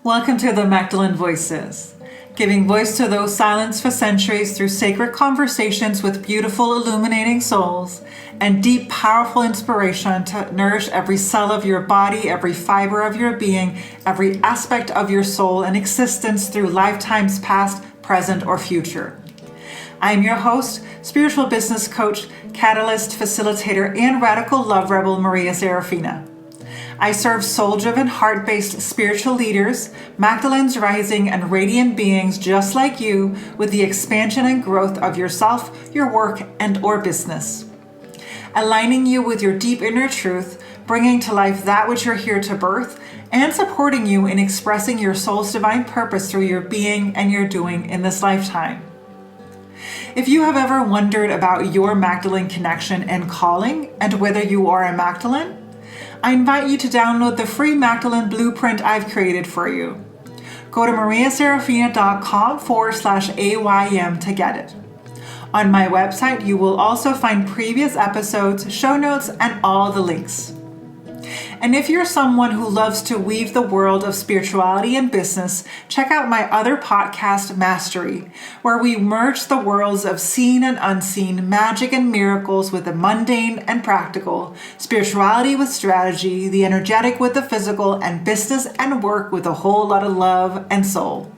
Welcome to the Magdalene Voices, giving voice to those silenced for centuries through sacred conversations with beautiful, illuminating souls and deep, powerful inspiration to nourish every cell of your body, every fiber of your being, every aspect of your soul and existence through lifetimes past, present, or future. I am your host, spiritual business coach, catalyst, facilitator, and radical love rebel, Maria Saraphina. I serve soul-driven, heart-based spiritual leaders, Magdalene's rising and radiant beings just like you with the expansion and growth of yourself, your work, and or business. Aligning you with your deep inner truth, bringing to life that which you're here to birth, and supporting you in expressing your soul's divine purpose through your being and your doing in this lifetime. If you have ever wondered about your Magdalene connection and calling, and whether you are a Magdalene, I invite you to download the free Magdalene blueprint I've created for you. Go to mariasarafina.com/AYM to get it. On my website, you will also find previous episodes, show notes, and all the links. And if you're someone who loves to weave the world of spirituality and business, check out my other podcast, Mastery, where we merge the worlds of seen and unseen, magic and miracles with the mundane and practical, spirituality with strategy, the energetic with the physical, and business and work with a whole lot of love and soul.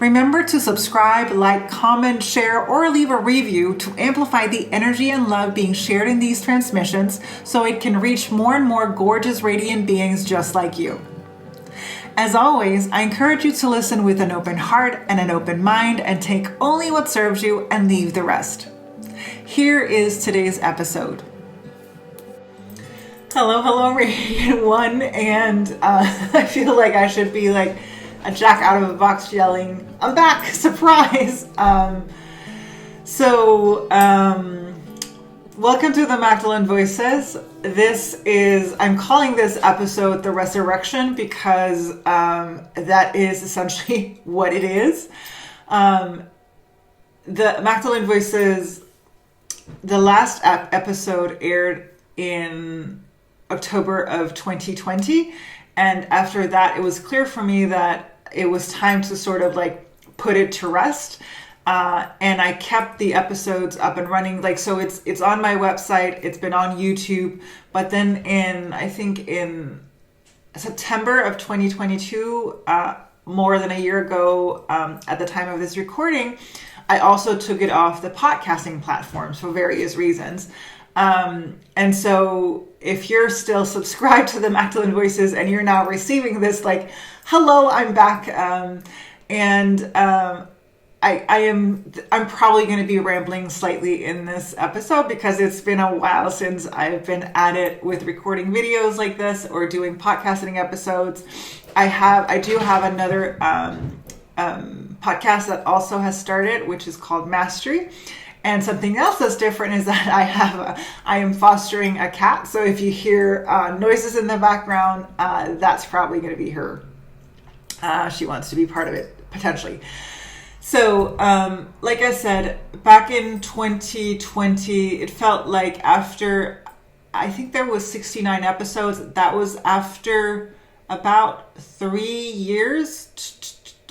Remember to subscribe, like, comment, share, or leave a review to amplify the energy and love being shared in these transmissions so it can reach more and more gorgeous, radiant beings just like you. As always, I encourage you to listen with an open heart and an open mind and take only what serves you and leave the rest. Here is today's episode. Hello, Radiant One, and I feel like I should be like a jack out of a box yelling, "I'm back, surprise!" Welcome to the Magdalene Voices. I'm calling this episode the Resurrection because that is essentially what it is. The Magdalene Voices, the last episode aired in October of 2020. And after that, it was clear for me that it was time to sort of like put it to rest. And I kept the episodes up and running. So it's on my website. It's been on YouTube. But then in September of 2022, more than a year ago, at the time of this recording, I also took it off the podcasting platforms for various reasons. And so if you're still subscribed to the Magdalene Voices and you're now receiving this, like, hello, I'm back. I'm probably going to be rambling slightly in this episode because it's been a while since I've been at it with recording videos like this or doing podcasting episodes. I do have another, podcast that also has started, which is called Mastery. And something else that's different is that I am fostering a cat. So if you hear noises in the background, that's probably going to be her. She wants to be part of it, potentially. So, like I said, back in 2020, it felt like after, I think there was 69 episodes. That was after about 3 years,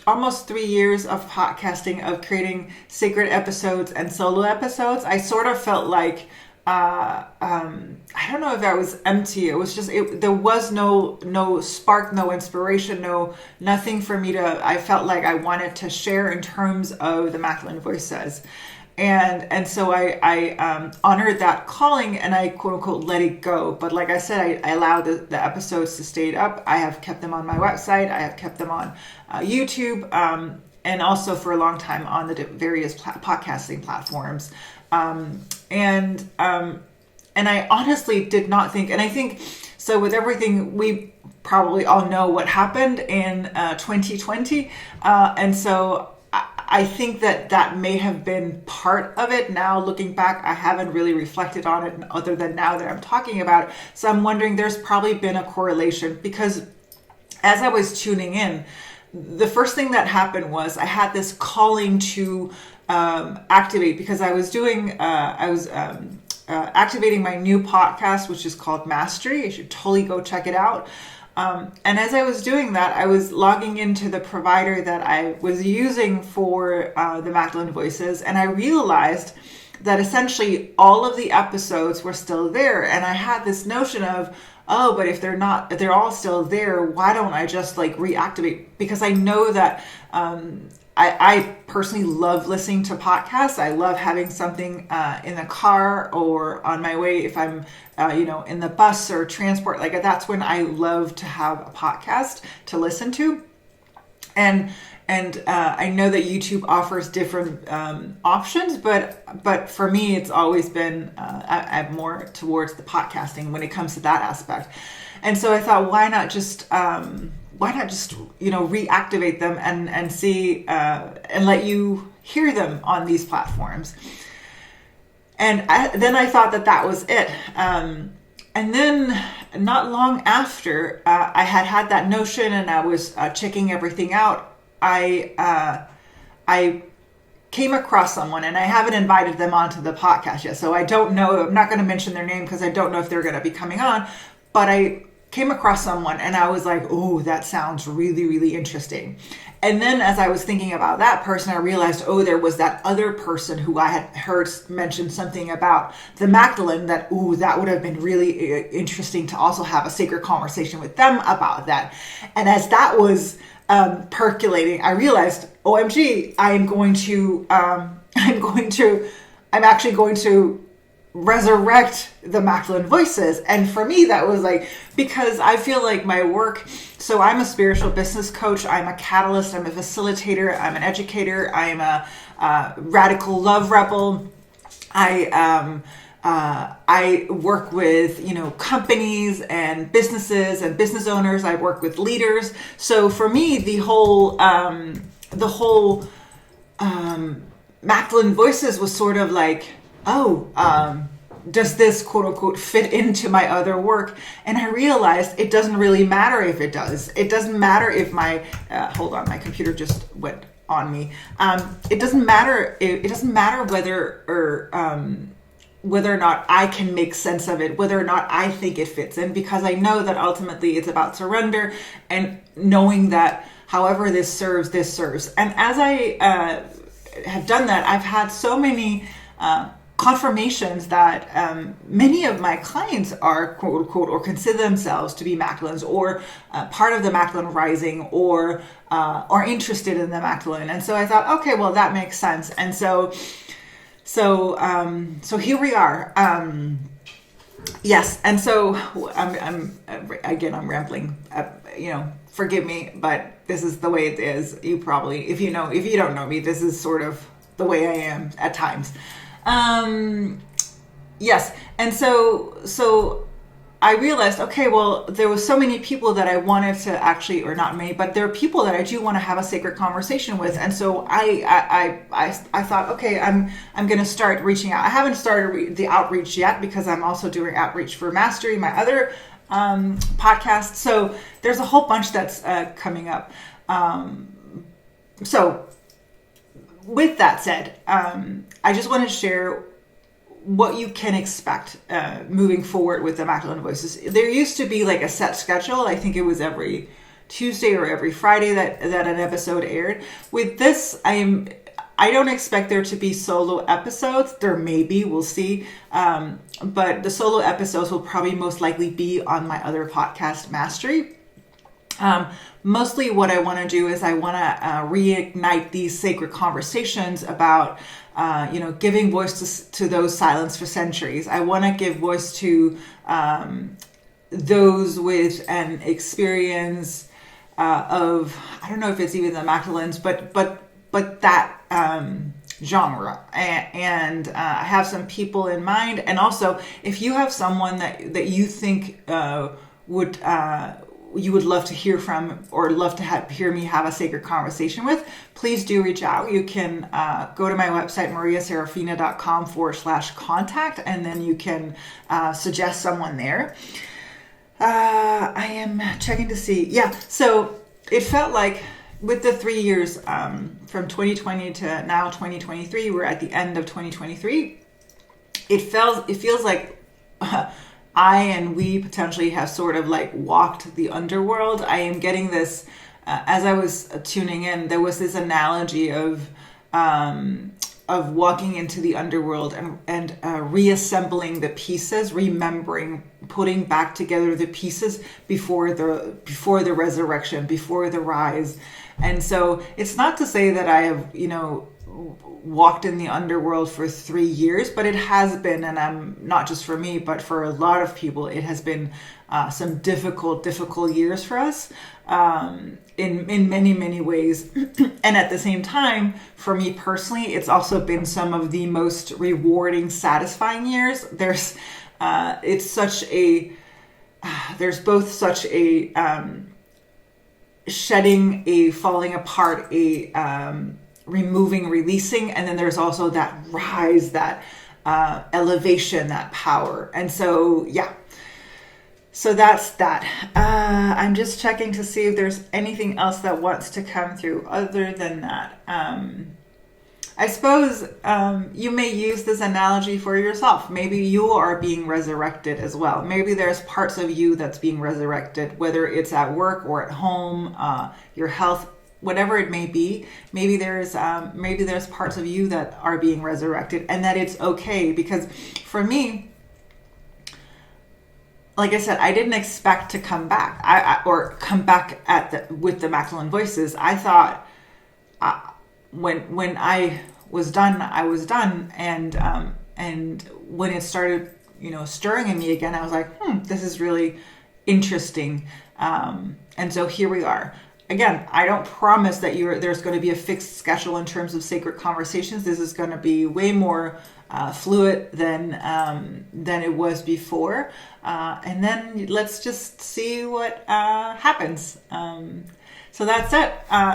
almost 3 years of podcasting, of creating sacred episodes and solo episodes. I sort of felt like, I don't know if I was empty. It was just, there was no spark, no inspiration, nothing for me I felt like I wanted to share in terms of the Magdalene Voices. And so I honored that calling and I quote unquote let it go. But like I said, I allowed the episodes to stay up. I have kept them on my website. I have kept them on YouTube, and also for a long time on the various podcasting platforms. And I honestly did not think, and I think so with everything, we probably all know what happened in 2020, and so I think that may have been part of it. Now, looking back, I haven't really reflected on it other than now that I'm talking about it. So I'm wondering, there's probably been a correlation, because as I was tuning in, the first thing that happened was I had this calling to activate, because I was activating my new podcast, which is called Mastery. You should totally go check it out. And as I was doing that, I was logging into the provider that I was using for the Magdalene Voices, and I realized that essentially all of the episodes were still there. And I had this notion of, oh, but if they're all still there, why don't I just like reactivate? Because I know that I personally love listening to podcasts. I love having something in the car or on my way if I'm, in the bus or transport. Like that's when I love to have a podcast to listen to. And I know that YouTube offers different options, but for me, it's always been I'm more towards the podcasting when it comes to that aspect. And so I thought, why not just reactivate them and see and let you hear them on these platforms. And then I thought that was it. And then not long after I had that notion and I was checking everything out, I came across someone, and I haven't invited them onto the podcast yet. So I don't know, I'm not going to mention their name because I don't know if they're going to be coming on, but I came across someone and I was like, oh, that sounds really, really interesting. And then as I was thinking about that person, I realized, oh, there was that other person who I had heard mention something about the Magdalene that would have been really interesting to also have a sacred conversation with them about that. And as that was percolating, I realized, OMG, I'm actually going to resurrect the Magdalene Voices. And for me, that was like, because I feel like my work, so I'm a spiritual business coach, I'm a catalyst, I'm a facilitator, I'm an educator, I'm a radical love rebel. I work with, companies and businesses and business owners. I work with leaders. So for me, the whole Magdalene Voices was sort of like, does this quote unquote fit into my other work? And I realized it doesn't really matter if it does. It doesn't matter if my my computer just went on me. It doesn't matter. It doesn't matter whether or not I can make sense of it, whether or not I think it fits in, because I know that ultimately it's about surrender and knowing that however this serves. And as I have done that, I've had so many confirmations that many of my clients are quote unquote or consider themselves to be Magdalenes or part of the Magdalene Rising or are interested in the Magdalene. And so I thought, okay, well, that makes sense. And so here we are. Yes. And so I'm rambling, forgive me, but this is the way it is. You probably, if you don't know me, this is sort of the way I am at times. Yes. And so I realized, okay, well, there was so many people that I wanted to actually, or not many, but there are people that I do want to have a sacred conversation with. And so I thought, okay, I'm going to start reaching out. I haven't started the outreach yet because I'm also doing outreach for Mastery, my other podcast. So there's a whole bunch that's coming up. So with that said, I just want to share what you can expect moving forward with the Magdalene Voices. There used to be like a set schedule. I think it was every Tuesday or every Friday that an episode aired. With this, I don't expect there to be solo episodes. There may be, we'll see. But the solo episodes will probably most likely be on my other podcast, Mastery. Mostly what I want to do is I want to reignite these sacred conversations about, giving voice to those silenced for centuries. I want to give voice to those with an experience of, I don't know if it's even the Magdalenes, but that genre. And I have some people in mind. And also, if you have someone that you think you would love to hear from or love to hear me have a sacred conversation with, please do reach out. You can go to my website, mariasarafina.com/contact, and then you can suggest someone there. I am checking to see. Yeah, so it felt like with the 3 years from 2020 to now 2023, we're at the end of 2023. It feels like I and we potentially have sort of like walked the underworld. I am getting this, as I was tuning in, there was this analogy of walking into the underworld and reassembling the pieces, remembering, putting back together the pieces before the resurrection, before the rise. And so it's not to say that I have, walked in the underworld for 3 years, but it has been, and I'm not just for me, but for a lot of people, it has been some difficult years for us in many, many ways. And at the same time, for me personally, it's also been some of the most rewarding, satisfying years. There's both such a shedding, a falling apart, a removing, releasing, and then there's also that rise, that elevation, that power. And so so that's that. I'm just checking to see if there's anything else that wants to come through other than that. I suppose you may use this analogy for yourself. Maybe you are being resurrected as well. Maybe there's parts of you that's being resurrected, whether it's at work or at home, your health, whatever it may be. Maybe there's parts of you that are being resurrected, and that it's okay. Because for me, like I said, I didn't expect to come back, or come back with the Magdalene Voices. I thought when I was done, I was done, and when it started, stirring in me again, I was like, this is really interesting, and so here we are. Again, I don't promise that there's going to be a fixed schedule in terms of sacred conversations. This is going to be way more fluid than it was before, and then let's just see what happens. So that's it.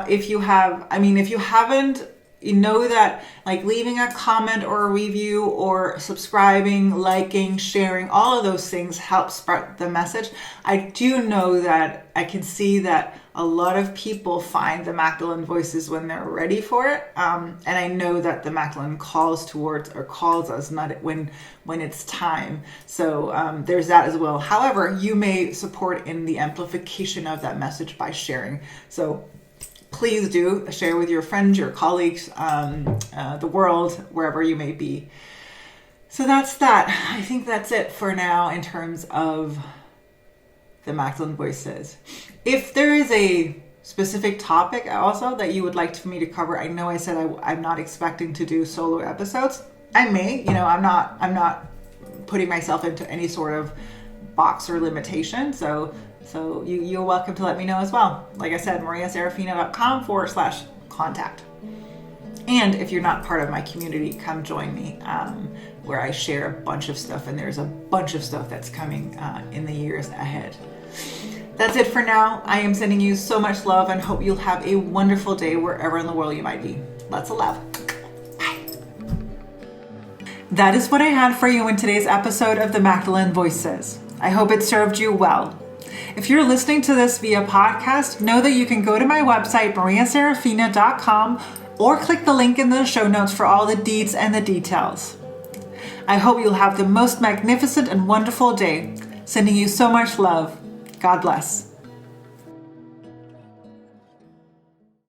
If you haven't, that like leaving a comment or a review or subscribing, liking, sharing, all of those things help spread the message. I do know that I can see that a lot of people find the Magdalene Voices when they're ready for it. And I know that the Magdalene calls us, not when it's time. So there's that as well. However, you may support in the amplification of that message by sharing. So please do share with your friends, your colleagues, the world, wherever you may be. So that's that. I think that's it for now in terms of the Magdalene Voices. If there is a specific topic also that you would like for me to cover, I know I said I'm not expecting to do solo episodes. I may, I'm not putting myself into any sort of box or limitation. So you're welcome to let me know as well. Like I said, mariasaraphina.com/contact. And if you're not part of my community, come join me, where I share a bunch of stuff, and there's a bunch of stuff that's coming in the years ahead. That's it for now. I am sending you so much love and hope you'll have a wonderful day wherever in the world you might be. Lots of love. Bye. That is what I had for you in today's episode of the Magdalene Voices. I hope it served you well. If you're listening to this via podcast, know that you can go to my website, mariasaraphina.com, or click the link in the show notes for all the deeds and the details. I hope you'll have the most magnificent and wonderful day. Sending you so much love. God bless.